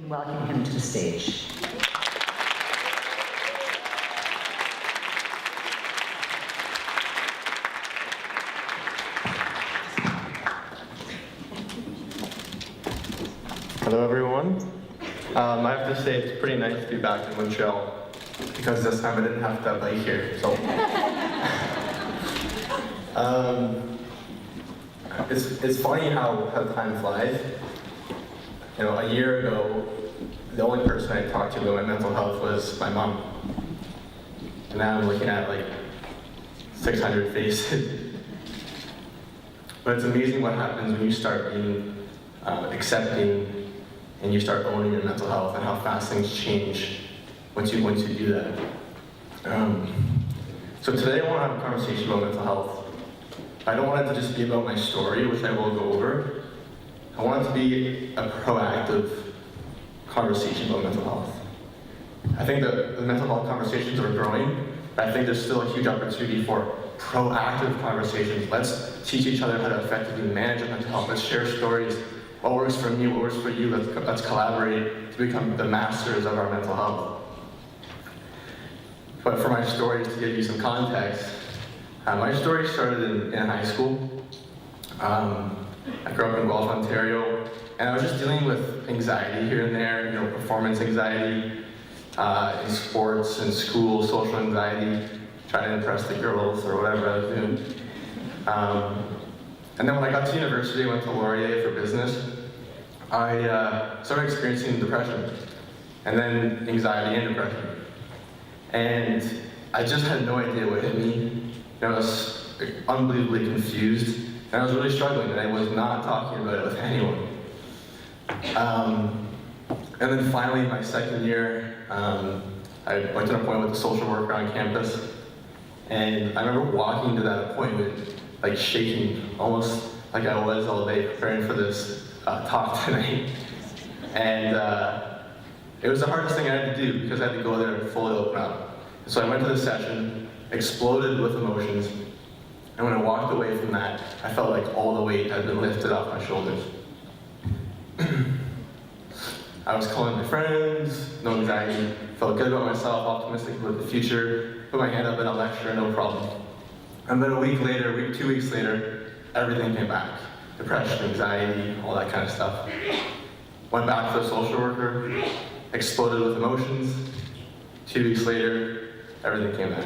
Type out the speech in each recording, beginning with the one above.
welcome him to the stage. Hello everyone. I have to say it's pretty nice to be back in Montreal because this time I didn't have to bike here. So it's funny how time flies. You know, a year ago, the only person I talked to about my mental health was my mom. And now I'm looking at like 600 faces. But it's amazing what happens when you start being accepting and you start owning your mental health and how fast things change once you do that. So today I want to have a conversation about mental health. I don't want it to just be about my story, which I will go over. I want it to be a proactive conversation about mental health. I think that the mental health conversations are growing, but I think there's still a huge opportunity for proactive conversations. Let's teach each other how to effectively manage our mental health. Let's share stories. What works for me, what works for you, let's collaborate to become the masters of our mental health. But for my stories, to give you some context, my story started in high school. I grew up in Guelph, Ontario, and I was just dealing with anxiety here and there, you know, performance anxiety, in sports, in school, social anxiety, trying to impress the girls or whatever I was doing. And then when I got to university, I went to Laurier for business. I started experiencing depression, and then anxiety and depression. And I just had no idea what hit me. I was unbelievably confused, and I was really struggling, and I was not talking about it with anyone. And then finally, my second year, I went to an appointment with a social worker on campus, and I remember walking to that appointment like shaking, almost like I was all day preparing for this talk tonight. And it was the hardest thing I had to do because I had to go there and fully open up. So I went to the session, exploded with emotions, and when I walked away from that, I felt like all the weight had been lifted off my shoulders. I was calling my friends, no anxiety, felt good about myself, optimistic about the future, put my hand up in a lecture, no problem. And then a week later, 2 weeks later, everything came back. Depression, anxiety, all that kind of stuff. Went back to the social worker, exploded with emotions. 2 weeks later, everything came back.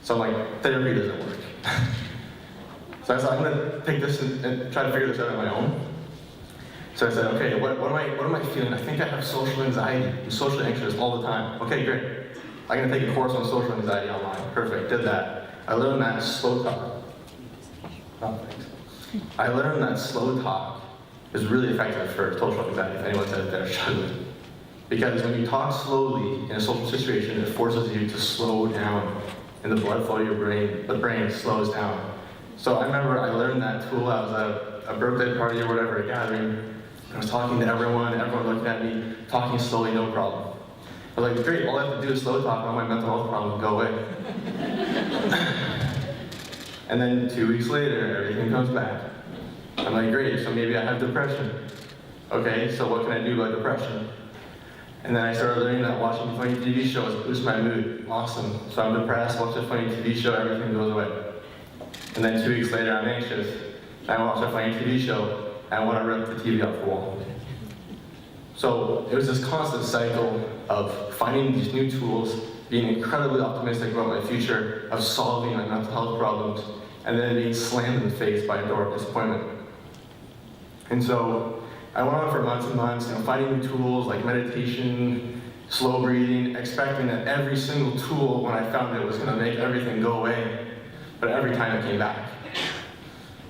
So I'm like, therapy doesn't work. So I said, I'm gonna take this and try to figure this out on my own. So I said, okay, what am I feeling? I think I have social anxiety. I'm socially anxious all the time. Okay, great. I'm gonna take a course on social anxiety online. Perfect, did that. I learned that slow talk. Oh, thanks. I learned that slow talk is really effective for social anxiety if anyone's out there struggling. Because when you talk slowly in a social situation, it forces you to slow down in the blood flow to your brain. The brain slows down. So I remember I learned that tool. I was at a birthday party or whatever, a gathering. I was talking to everyone looking at me, talking slowly, no problem. I was like, great, all I have to do is slow talk and all my mental health problems go away. And then 2 weeks later, everything comes back. I'm like, great, so maybe I have depression. Okay, so what can I do about depression? And then I started learning that watching funny TV shows boosts my mood. Awesome. So I'm depressed, watch a funny TV show, everything goes away. And then 2 weeks later, I'm anxious. I watch a funny TV show, and I want to rip the TV off the wall. So it was this constant cycle of finding these new tools, being incredibly optimistic about my future, of solving my mental health problems, and then being slammed in the face by a door of disappointment. And so I went on for months and months, finding new tools like meditation, slow breathing, expecting that every single tool, when I found it, was going to make everything go away, but every time it came back.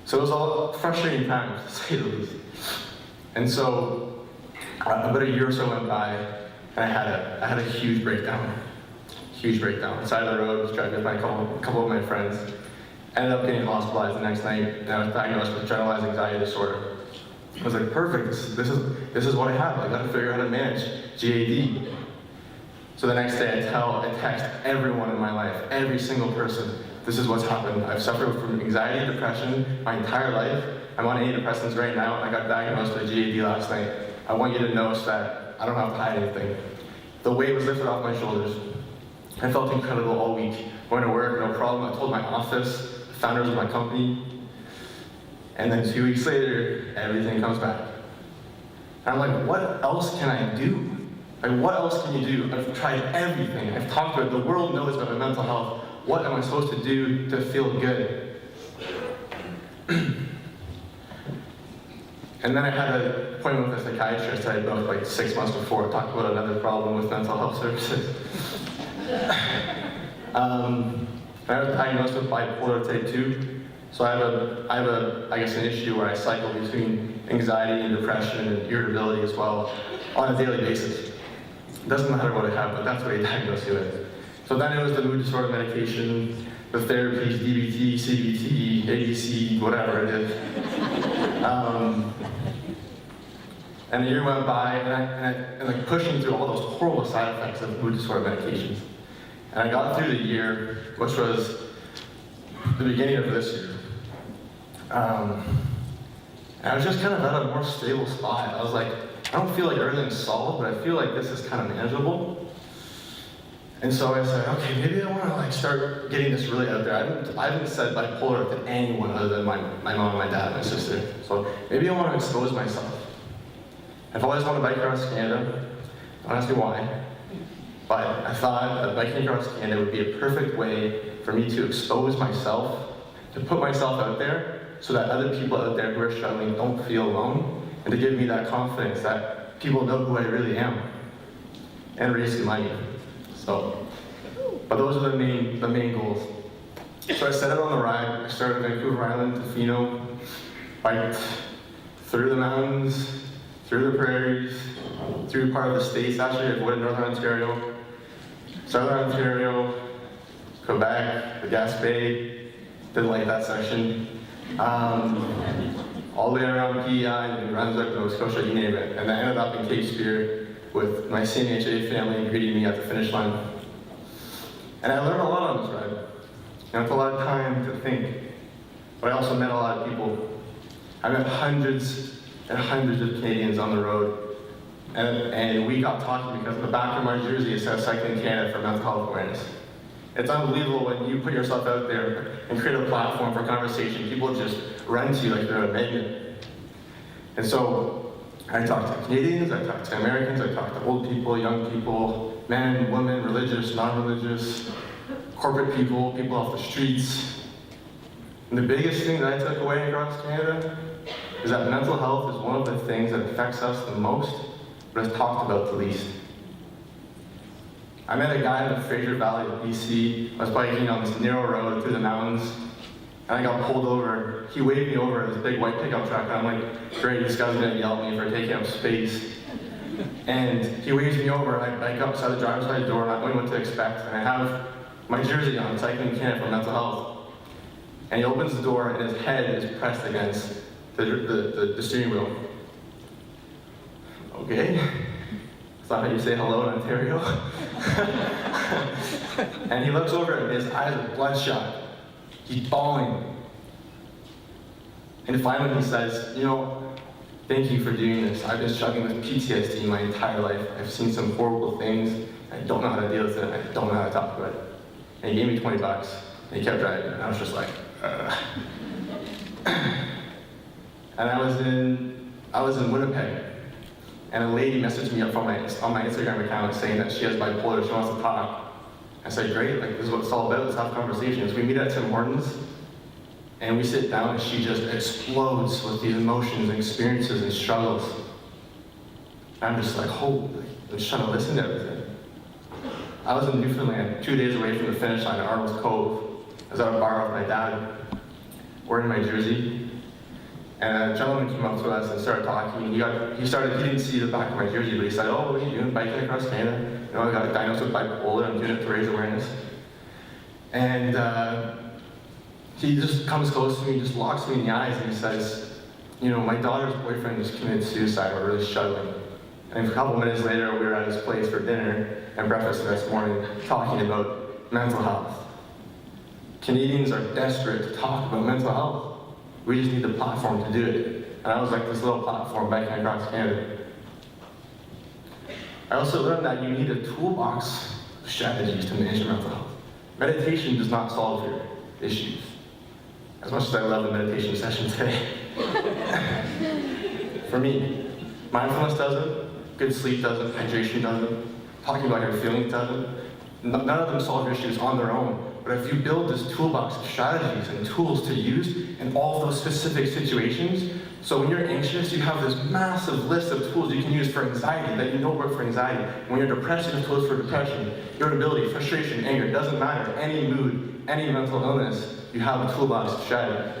So it was all frustrating times, to say the least. And so about a year or so went by, and I had a huge breakdown. Huge breakdown. Side of the road, was driving with a couple of my friends. Ended up getting hospitalized the next night, and I was diagnosed with generalized anxiety disorder. I was like, perfect, this is what I have. I gotta figure out how to manage GAD. So the next day I text everyone in my life, every single person, this is what's happened. I've suffered from anxiety and depression my entire life. I'm on antidepressants right now, and I got diagnosed with GAD last night. I want you to know that I don't have to hide anything. The weight was lifted off my shoulders. I felt incredible all week. Going to work, no problem. I told my office, the founders of my company, and then 2 weeks later, everything comes back. And I'm like, what else can I do? Like, what else can you do? I've tried everything. I've talked about it. The world knows about my mental health. What am I supposed to do to feel good? And then I had an appointment with a psychiatrist I had booked like 6 months before, talked about another problem with mental health services. I was diagnosed with bipolar type 2, so I have I guess an issue where I cycle between anxiety and depression and irritability as well on a daily basis. It doesn't matter what I have, but that's what he diagnosed me with. So then it was the mood disorder medication, the therapies, DBT, CBT, ADC, whatever it is. And a year went by, and like pushing through all those horrible side effects of mood disorder medications. And I got through the year, which was the beginning of this year. And I was just kind of at a more stable spot. I was like, I don't feel like everything's solved, but I feel like this is kind of manageable. And so I said, okay, maybe I want to like start getting this really out there. I haven't said bipolar to anyone other than my mom, my dad, and my sister. So maybe I want to expose myself. I've always wanted to bike across Canada. Don't ask me why. But I thought that biking across Canada would be a perfect way for me to expose myself, to put myself out there, so that other people out there who are struggling don't feel alone, and to give me that confidence that people know who I really am, and raise some money. So, but those are the main goals. So I set out on the ride. I started Vancouver Island to Keynote, biked through the mountains, through the prairies, through part of the states. Actually, I avoided Northern Ontario, Southern Ontario, Quebec, the Gaspé. Didn't like that section. All the way around PEI, New Brunswick, Nova Scotia, you name it. And I ended up in Cape Spear with my CMHA family greeting me at the finish line. And I learned a lot on this ride. I had a lot of time to think, but I also met a lot of people. I met hundreds and hundreds of Canadians on the road, and we got talking because in the back of my jersey it says Cycling Canada for mental health awareness. It's unbelievable when you put yourself out there and create a platform for conversation. People just run to you like they're a magnet. And so I talked to Canadians, I talked to Americans, I talked to old people, young people, men, women, religious, non-religious, corporate people, people off the streets. And the biggest thing that I took away across Canada is that mental health is one of the things that affects us the most, but is talked about the least. I met a guy in the Fraser Valley of BC. I was biking on this narrow road through the mountains, and I got pulled over. He waved me over in this big white pickup truck, and I'm like, great, this guy's gonna yell at me for taking up space. And he waves me over, and I bike up beside the driver's side door, not knowing what to expect, and I have my jersey on, Cycling Canada for mental health. And he opens the door, and his head is pressed against the steering wheel. Okay. That's not how you say hello in Ontario. And he looks over at me, his eyes are bloodshot. He's bawling. And finally he says, you know, thank you for doing this. I've been struggling with PTSD my entire life. I've seen some horrible things. I don't know how to deal with it. I don't know how to talk about it. And he gave me $20, and he kept driving. And I was just like, And I was in Winnipeg. And a lady messaged me up on my Instagram account saying that she has bipolar, she wants to talk. I said, great, like this is what it's all about, let's have conversations. We meet at Tim Hortons, and we sit down, and she just explodes with these emotions and experiences and struggles. And I'm just like, holy, I'm just trying to listen to everything. I was in Newfoundland, 2 days away from the finish line at Arnold's Cove. I was at a bar with my dad, wearing my jersey. And a gentleman came up to us and started talking. He didn't see the back of my jersey, but he said, oh, what are you doing biking across Canada? You know, I got diagnosed with bipolar, I'm doing it to raise awareness. And he just comes close to me, just looks me in the eyes, and he says, you know, my daughter's boyfriend just committed suicide, we're really struggling. And a couple minutes later, we were at his place for dinner and breakfast the next morning, talking about mental health. Canadians are desperate to talk about mental health. We just need the platform to do it. And I was like this little platform biking across Canada. I also learned that you need a toolbox of strategies to manage your mental health. Meditation does not solve your issues. As much as I love the meditation session today. For me, mindfulness doesn't, good sleep doesn't, hydration doesn't, talking about your feelings doesn't. None of them solve your issues on their own. But if you build this toolbox of strategies and tools to use in all of those specific situations, so when you're anxious, you have this massive list of tools you can use for anxiety that you know work for anxiety. When you're depressed, you have tools for depression, irritability, frustration, anger. It doesn't matter. Any mood, any mental illness, you have a toolbox of strategy.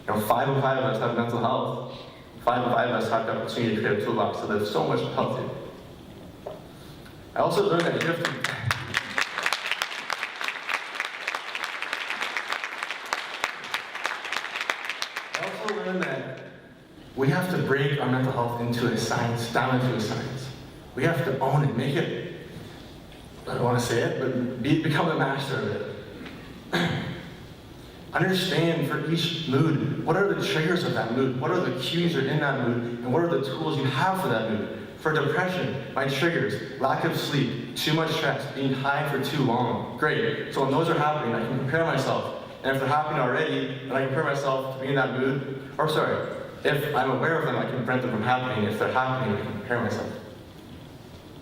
5 of us have mental health. 5 of us have the opportunity to create a toolbox to live so much healthier. I also learned that you have to we have to break our mental health into a science, down into a science. We have to own it, make it, I don't want to say it, but become a master of it. Understand for each mood, what are the triggers of that mood? What are the cues that are in that mood? And what are the tools you have for that mood? For depression, my triggers, lack of sleep, too much stress, being high for too long. Great, so when those are happening, I can prepare myself. And if they're happening already, then I can prepare myself to be in that mood. If I'm aware of them, I can prevent them from happening. If they're happening, I can prepare myself.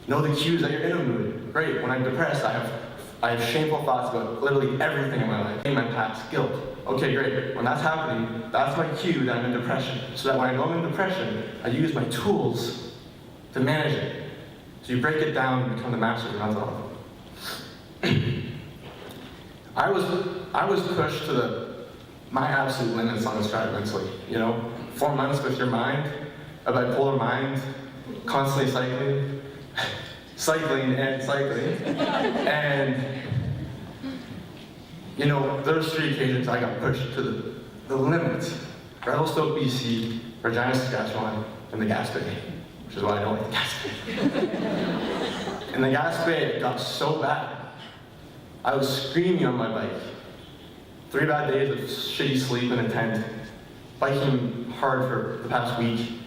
Know the cues that you're in a mood. Great, when I'm depressed, I have shameful thoughts about literally everything in my life. In my past, guilt. Okay, great. When that's happening, that's my cue that I'm in depression. So that when I know I'm in depression, I use my tools to manage it. So you break it down and become the master of your mental health. I was pushed to my absolute limits on this strategy mentally. 4 months with your mind, a bipolar mind, constantly cycling. And those 3 occasions I got pushed to the limits. Revelstoke, BC, Regina, Saskatchewan, and the Gas Bay, which is why I don't like the Gas Bay. In the Gas Bay, it got so bad. I was screaming on my bike. 3 bad days of shitty sleep in a tent, biking hard for the past week.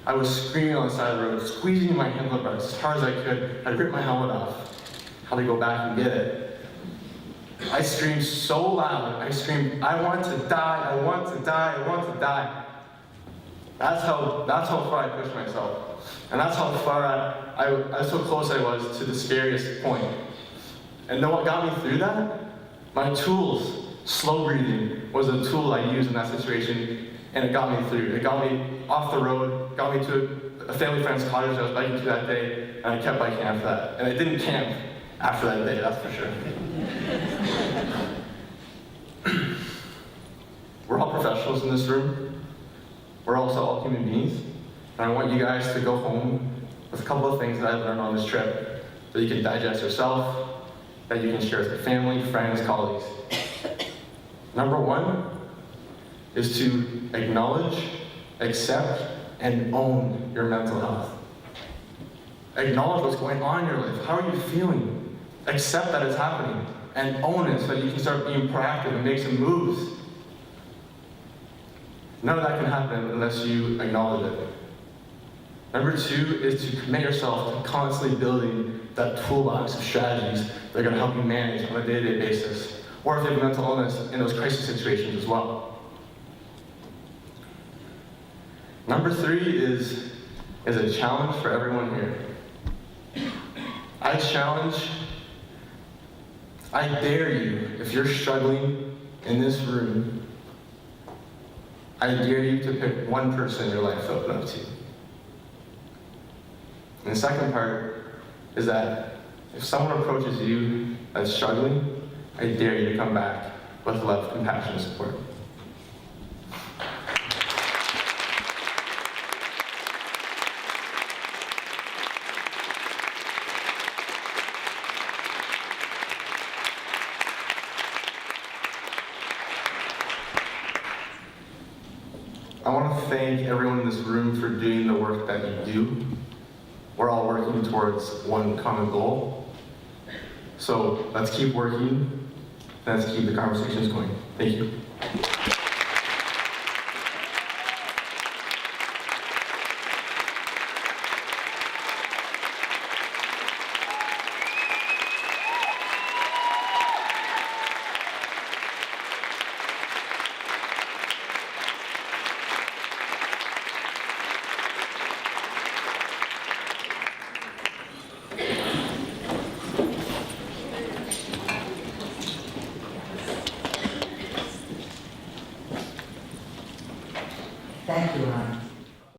I was screaming on the side of the road, squeezing my handlebars as hard as I could. I ripped my helmet off. Had to go back and get it. I screamed so loud. I screamed, I want to die, I want to die, I want to die. That's how far I pushed myself. And that's how far that's how close I was to the scariest point. And know what got me through that? My tools. Slow breathing was a tool I used in that situation, and it got me through. It got me off the road, got me to a family friend's cottage I was biking to that day, and I kept biking after that. And I didn't camp after that day, that's for sure. We're all professionals in this room. We're also all human beings. And I want you guys to go home with a couple of things that I've learned on this trip that you can digest yourself, that you can share with your family, friends, colleagues. Number 1 is to acknowledge, accept, and own your mental health. Acknowledge what's going on in your life. How are you feeling? Accept that it's happening and own it so that you can start being proactive and make some moves. None of that can happen unless you acknowledge it. Number 2 is to commit yourself to constantly building that toolbox of strategies that are going to help you manage on a day-to-day basis. Or if you have mental illness in those crisis situations as well. Number 3 is a challenge for everyone here. I dare you, if you're struggling in this room, I dare you to pick one person in your life to open up to. And the second part is that if someone approaches you that's struggling, I dare you to come back with love, compassion, and support. I want to thank everyone in this room for doing the work that you do. We're all working towards one common goal. So let's keep working. Let's keep the conversations going. Thank you.